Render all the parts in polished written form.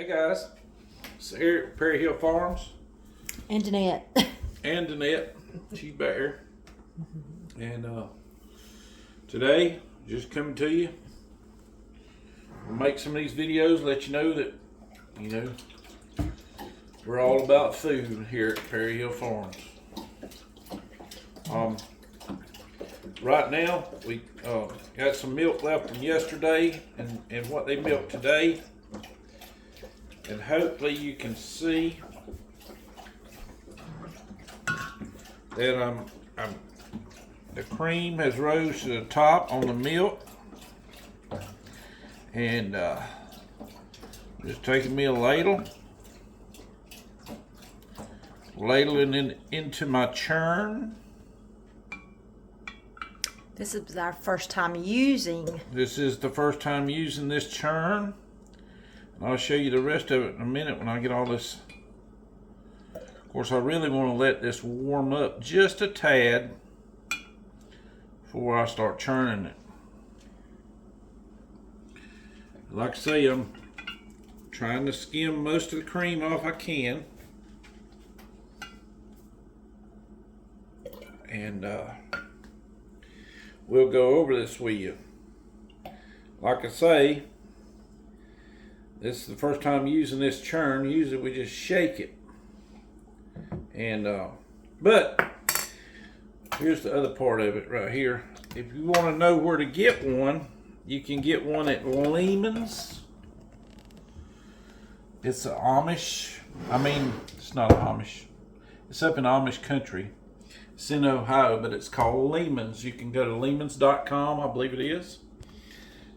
Hey guys, it's Eric at Perry Hill Farms. And Danette. And Danette, she's back here. And today, just coming to you, we'll make some of these videos, let you know that, we're all about food here at Perry Hill Farms. Right now, we got some milk left from yesterday and what they milked today. And hopefully you can see that the cream has rose to the top on the milk, and just taking me a ladle, ladling it into my churn. This is our first time using. This is the first time using this churn. I'll show you the rest of it in a minute when I get all this. Of course, I really want to let this warm up just a tad before I start churning it. Like I say, I'm trying to skim most of the cream off I can. And we'll go over this with you. Like I say, this is the first time using this churn. Usually we just shake it. And but here's the other part of it right here. If you want to know where to get one, you can get one at Lehman's. It's an Amish. It's not Amish. It's up in Amish country. It's in Ohio, but it's called Lehman's. You can go to lehmans.com, I believe it is,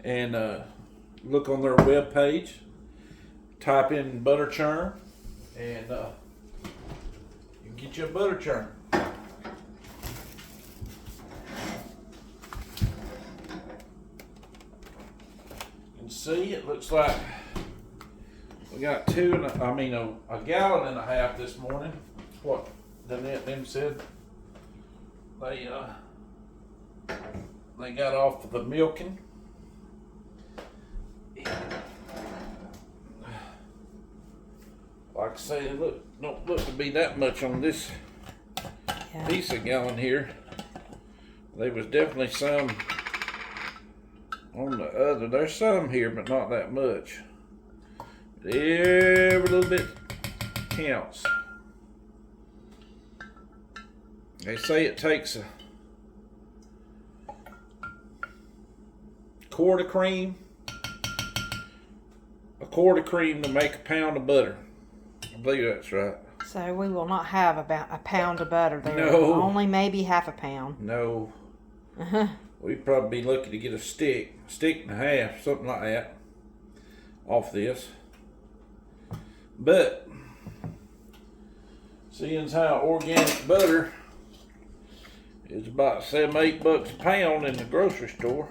and look on their web page. Type in butter churn, and you can get you a butter churn. You can see it looks like we got a gallon and a half this morning. What Danette them said. They got off of the milking. Like I say, don't look to be that much on this piece of gallon here. There was definitely some on the other. There's some here, but not that much. Every little bit counts. They say it takes a quart of cream to make a pound of butter. I believe that's right. So we will not have about a pound of butter there. No. Only maybe half a pound. No. We'd probably be lucky to get a stick and a half, something like that, off this. But seeing as how organic butter is about $7-8 a pound in the grocery store,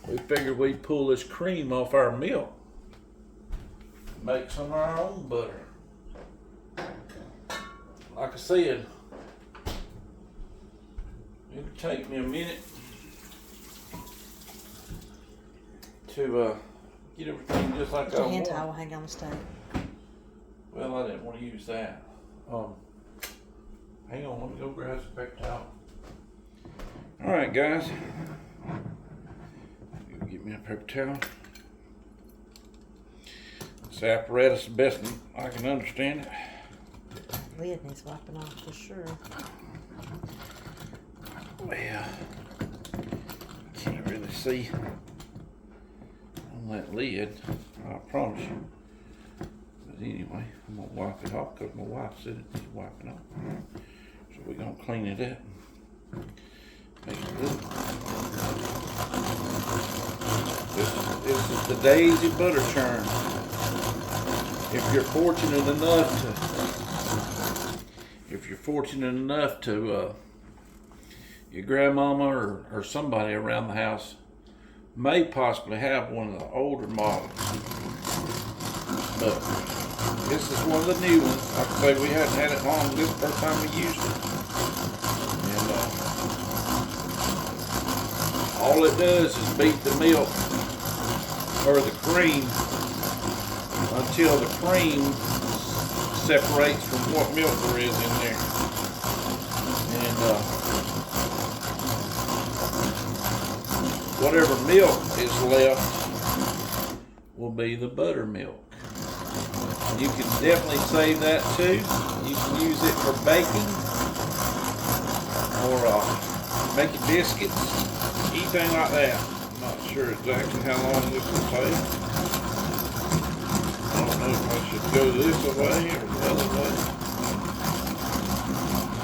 we figured we'd pull this cream off our milk. Make some of our own butter. Like I said, it'll take me a minute to get everything just like I want. Hand towel hang on the stove. Well, I didn't want to use that. Hang on, let me go grab some paper towel. All right, guys. Get me a paper towel. This apparatus is the best I can understand it. Lid needs wiping off for sure. Well, can't really see on that lid, I promise you. But anyway, I'm gonna wipe it off because my wife said it needs wiping off. So we're gonna clean it up. Make it good. This is the Dazey butter churn. If you're fortunate enough to your grandmama or somebody around the house may possibly have one of the older models, but this is one of the new ones. Like I say, we hadn't had it long. This is the first time we used it, and all it does is beat the milk or the cream until the cream separates from what milk there is in there. And whatever milk is left will be the buttermilk. You can definitely save that too. You can use it for baking or making biscuits, anything like that. I'm not sure exactly how long this will take. I don't know if I should go this way or the other way.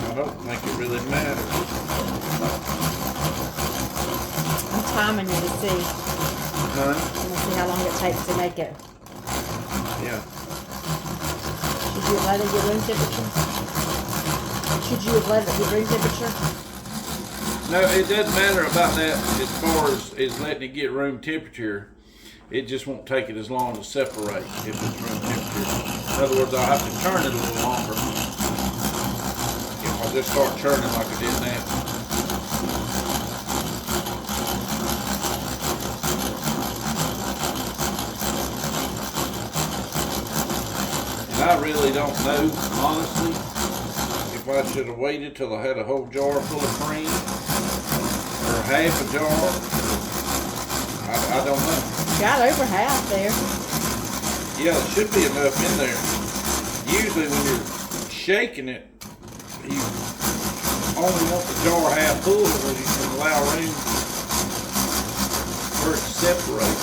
I don't think it really matters. I'm timing you to see. Huh? I'm gonna see how long it takes to make it. Yeah. Should you have let it get room temperature? Should you have let it get room temperature? No, it doesn't matter about that as far as letting it get room temperature. It just won't take it as long to separate if it's room temperature. In other words, I'll have to turn it a little longer if I just start churning like I did now. And I really don't know, honestly, if I should have waited till I had a whole jar full of cream or half a jar. I don't know. Got over half there. Yeah, there should be enough in there. Usually when you're shaking it, you only want the jar half full so you can allow room for it to separate.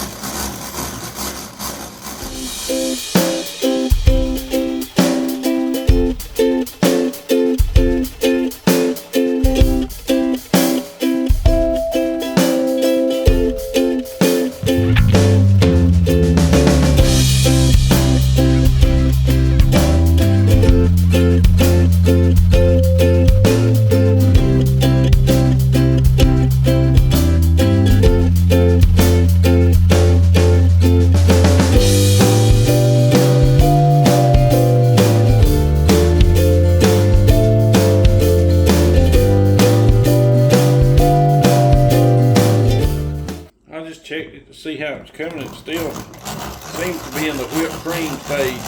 Checked it to see how it's coming. It still seems to be in the whipped cream stage.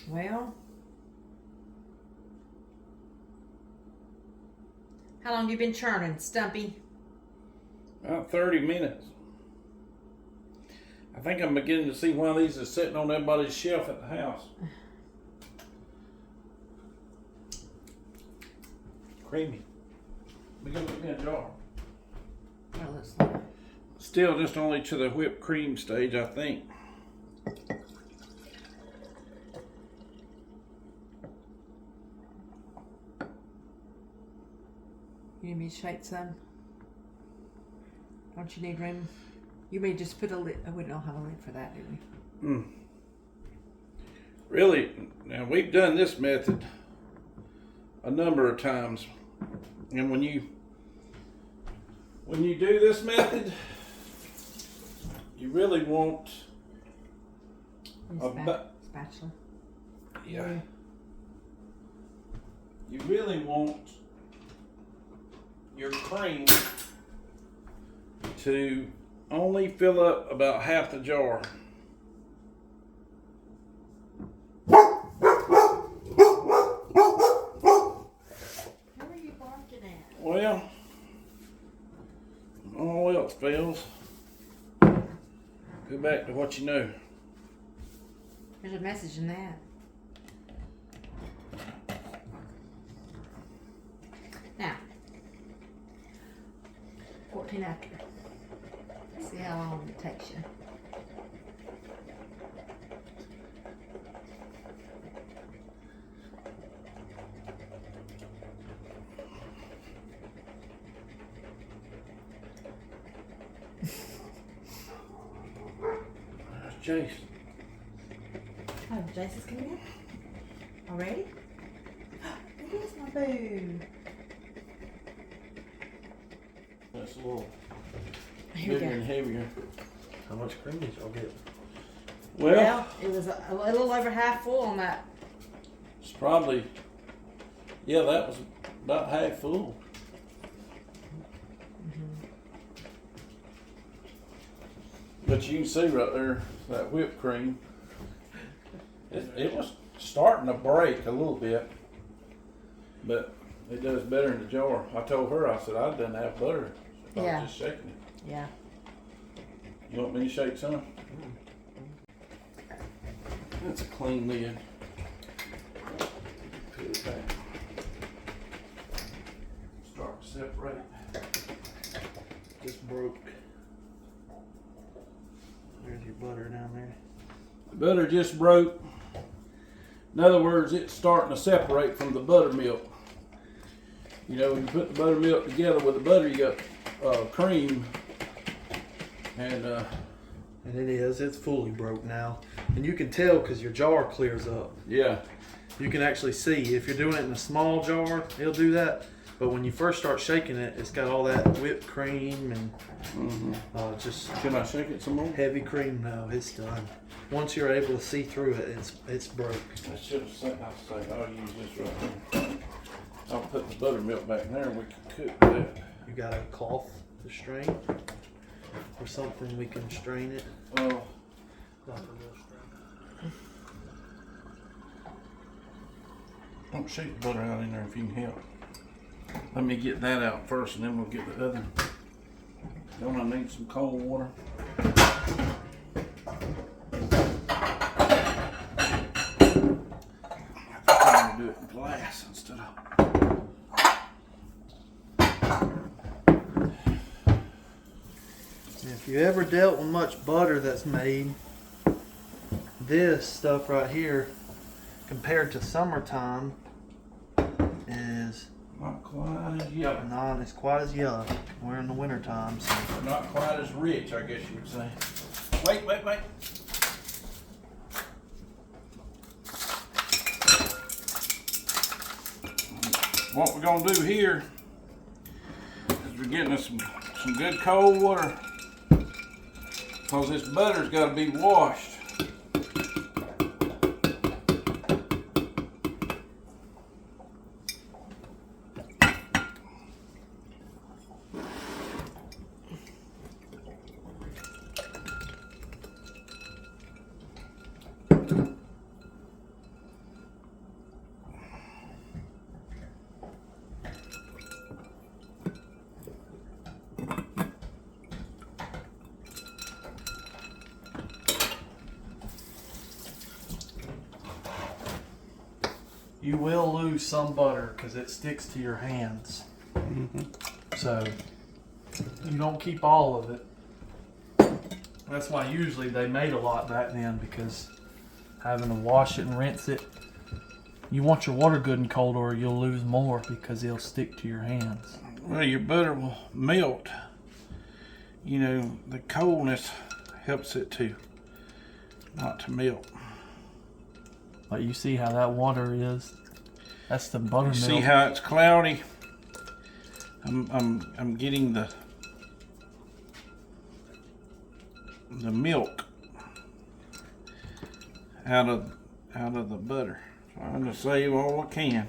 Well, how long you been churning, Stumpy? About 30 minutes. I think I'm beginning to see one of these is sitting on everybody's shelf at the house. Creamy. We got it in a jar. Well, let's look. Still just only to the whipped cream stage, I think. You need me to shake some? Don't you need room? You may just put a lid. Oh, we don't have a lid for that, do we? Really, now we've done this method a number of times. And when you do this method, you really want spatula. Yeah. You really want your cream to only fill up about half the jar. What are you barking at? Well, all else fails, go back to what you know. There's a message in that. Now, 14 after. See how long it takes you. Jace. Oh, Jace is coming in? Already? It is my boo. That's a little Here we bigger go. and heavier. How much cream did y'all get? Well, It was a little over half full on that. it's probably, yeah, that was about half full. But you can see right there, that whipped cream, it was starting to break a little bit, but it does better in the jar. I told her, I said, I didn't have butter. I Yeah. was just shaking it. Yeah. You want me to shake some? That's a clean lid. Put it back. Start to separate. Just broke. There's your butter down there. The butter just broke. In other words, it's starting to separate from the buttermilk. You know, when you put the buttermilk together with the butter, you got cream. And it is. It's fully broke now. And you can tell because your jar clears up. yeah, You can actually see. If you're doing it in a small jar, it'll do that. But when you first start shaking it, it's got all that whipped cream and just can I shake it some more? heavy cream. No, it's done. Once you're able to see through it, it's broke. I should have said, I'll use this right here. I'll put the buttermilk back in there and we can cook that. You got a cloth to strain or something we can strain it. Oh, Like a real strain. don't shake the butter out in there if you can help. Let me get that out first and then we'll get the other. Don't I need some cold water? I'm gonna do it in glass instead of. If you ever dealt with much butter that's made, this stuff right here, compared to summertime, is Not quite as yellow. not as quite as yellow. We're in the winter time, so Not quite as rich, I guess you would say. Wait. What we're gonna do here is we're getting us some good cold water, because this butter's got to be washed. you will lose some butter because it sticks to your hands. So you don't keep all of it. That's why usually they made a lot back then, because having to wash it and rinse it, you want your water good and cold or you'll lose more because it'll stick to your hands. Well, your butter will melt. You know, the coldness helps it to not to melt. But you see how that water is? That's the buttermilk. See how it's cloudy? I'm getting the milk out of the butter. Trying to save all I can.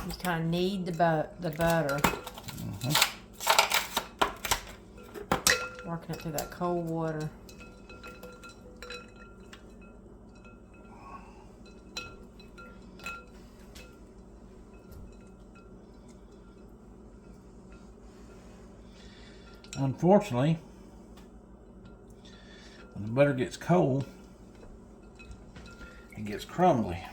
You kind of knead the butter. Working it through that cold water. Unfortunately, when the butter gets cold, it gets crumbly.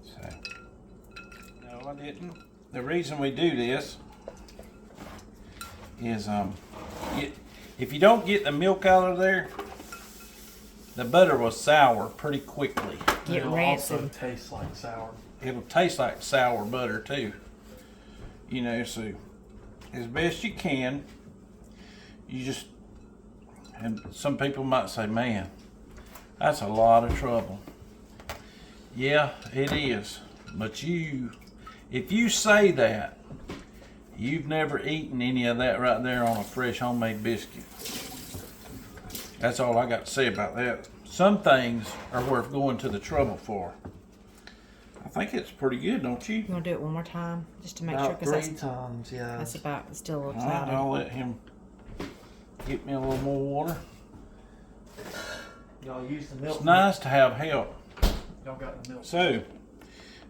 So, no, I didn't. The reason we do this is if you don't get the milk out of there, the butter will sour pretty quickly. Get It'll rancid. also taste like sour. It'll taste like sour butter too. You know, so as best you can, you just, and some people might say, man, that's a lot of trouble. Yeah, it is. But if you say that, you've never eaten any of that right there on a fresh homemade biscuit. That's all I got to say about that. Some things are worth going to the trouble for. I think it's pretty good, don't you? You want to do it one more time, just to make sure? About Because 3 times, yeah. that's about, it's still a little All right, cloudy. I'll let him get me a little more water. Y'all use the milk. It's nice to have help. Y'all got the milk. So,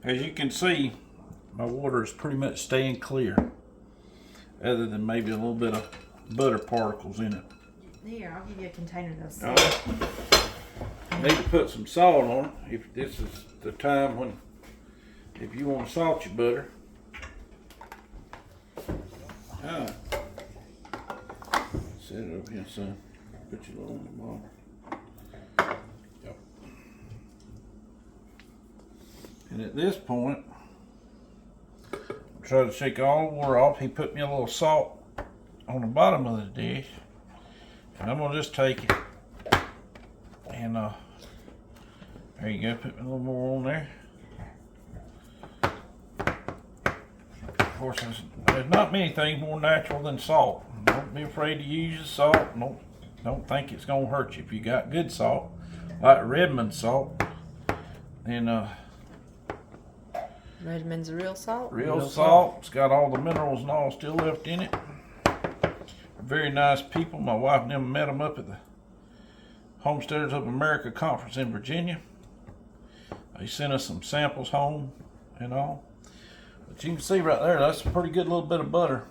as you can see, my water is pretty much staying clear, other than maybe a little bit of butter particles in it. Here, I'll give you a container of those. All right. Need to put some salt on it. If this is the time when, if you want to salt your butter. All right. Set it over here, son. Put your little on the bottom. Yep. And at this point, try to shake all the water off. He put me a little salt on the bottom of the dish. And I'm gonna just take it and there you go, put me a little more on there. Of course, there's not many things more natural than salt. Don't be afraid to use the salt. Don't think it's gonna hurt you. If you got good salt, like Redmond salt, then Redmond's real salt. real salt. It's got all the minerals and all still left in it. Very nice people. My wife and them met them up at the Homesteaders of America conference in Virginia. They sent us some samples home and all. But you can see right there, that's a pretty good little bit of butter.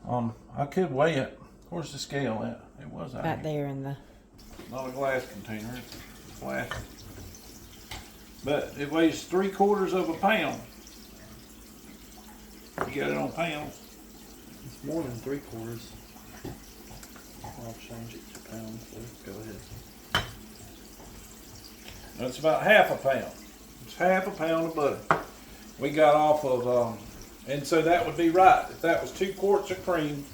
I could weigh it. Where's the scale at? It was out Right here. there in the. Not a glass container, it's plastic. But it weighs 3/4 of a pound. You got it on pounds. It's more than 3/4. I'll change it to pounds, so go ahead. That's about half a pound. It's half a pound of butter. We got off of, and so that would be right. If that was 2 quarts of cream,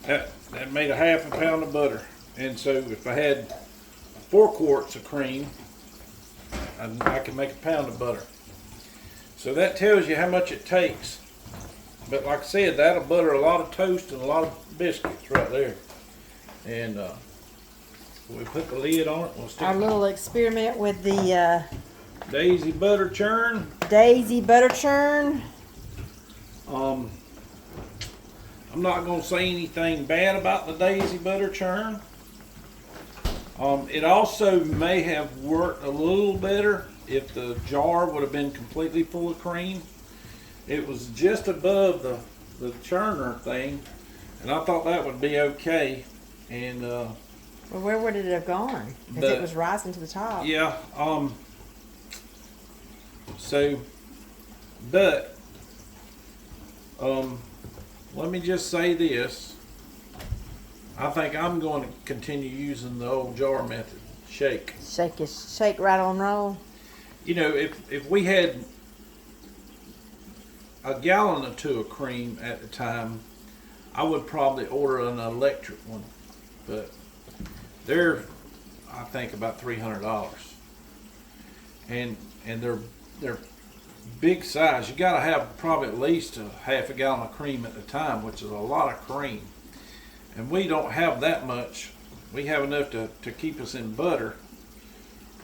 that made a half a pound of butter. And so if I had 4 quarts of cream, I could make a pound of butter. So that tells you how much it takes. But like I said, that'll butter a lot of toast and a lot of biscuits right there. And we put the lid on it. We'll stick Our little experiment with the Dazey butter churn. Dazey butter churn. I'm not going to say anything bad about the Dazey butter churn. It also may have worked a little better if the jar would have been completely full of cream. It was just above the churner thing, and I thought that would be okay. And Well, where would it have gone? Because But- it was rising to the top. yeah, so, but, let me just say this. I think I'm going to continue using the old jar method. Shake. Shake, rattle, and roll. You know, if we had a gallon or two of cream at the time, I would probably order an electric one. But they're, I think, about $300. And they're big size. You got to have probably at least a half a gallon of cream at the time, which is a lot of cream. And we don't have that much. We have enough to keep us in butter.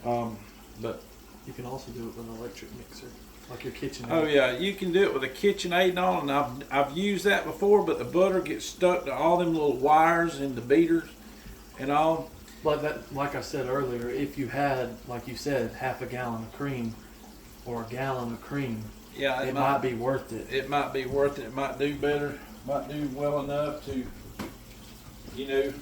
But You can also do it with an electric mixer, like your kitchen. oh yeah, you can do it with a KitchenAid and all, and I've used that before. But the butter gets stuck to all them little wires in the beaters and all. But that, like I said earlier, if you had, like you said, half a gallon of cream or a gallon of cream, Yeah, it might be worth it. It might be worth it. It might do better. Might do well enough to, you know.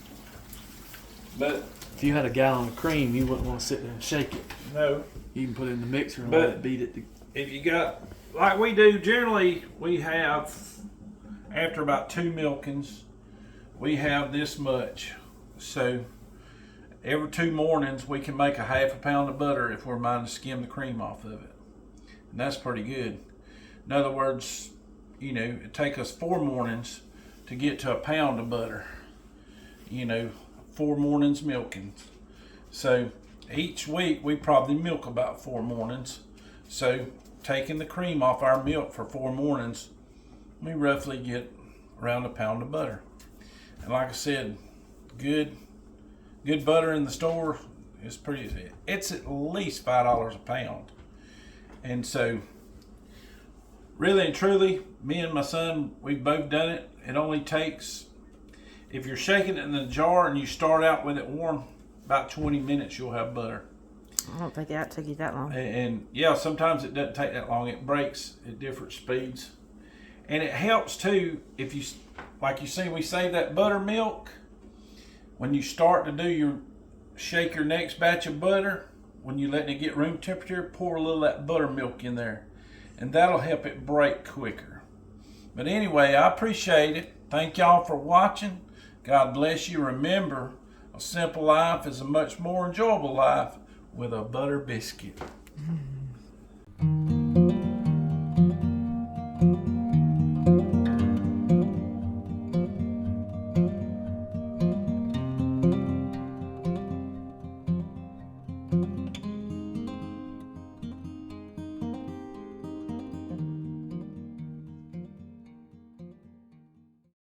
But If you had a gallon of cream, you wouldn't want to sit there and shake it. no, You can put it in the mixer and But- let it beat it. if you got, like we do, generally we have, after about 2 milkings, we have this much. So every 2 mornings we can make a half a pound of butter if we're minding to skim the cream off of it. And that's pretty good. In other words, you know, it take us 4 mornings to get to a pound of butter. 4 mornings milking. So each week we probably milk about 4 mornings. So taking the cream off our milk for 4 mornings, we roughly get around a pound of butter. And like I said, good butter in the store is it's at least $5 a pound. And so really and truly, me and my son, we've both done it. It only takes, if you're shaking it in the jar and you start out with it warm, about 20 minutes you'll have butter. I don't think that took you that long. And yeah, sometimes it doesn't take that long. It breaks at different speeds. And it helps too, if you, like you see, we save that buttermilk. When you start to shake your next batch of butter, when you're letting it get room temperature, pour a little of that buttermilk in there. And that'll help it break quicker. But anyway, I appreciate it. Thank y'all for watching. God bless you. Remember, a simple life is a much more enjoyable life with a butter biscuit.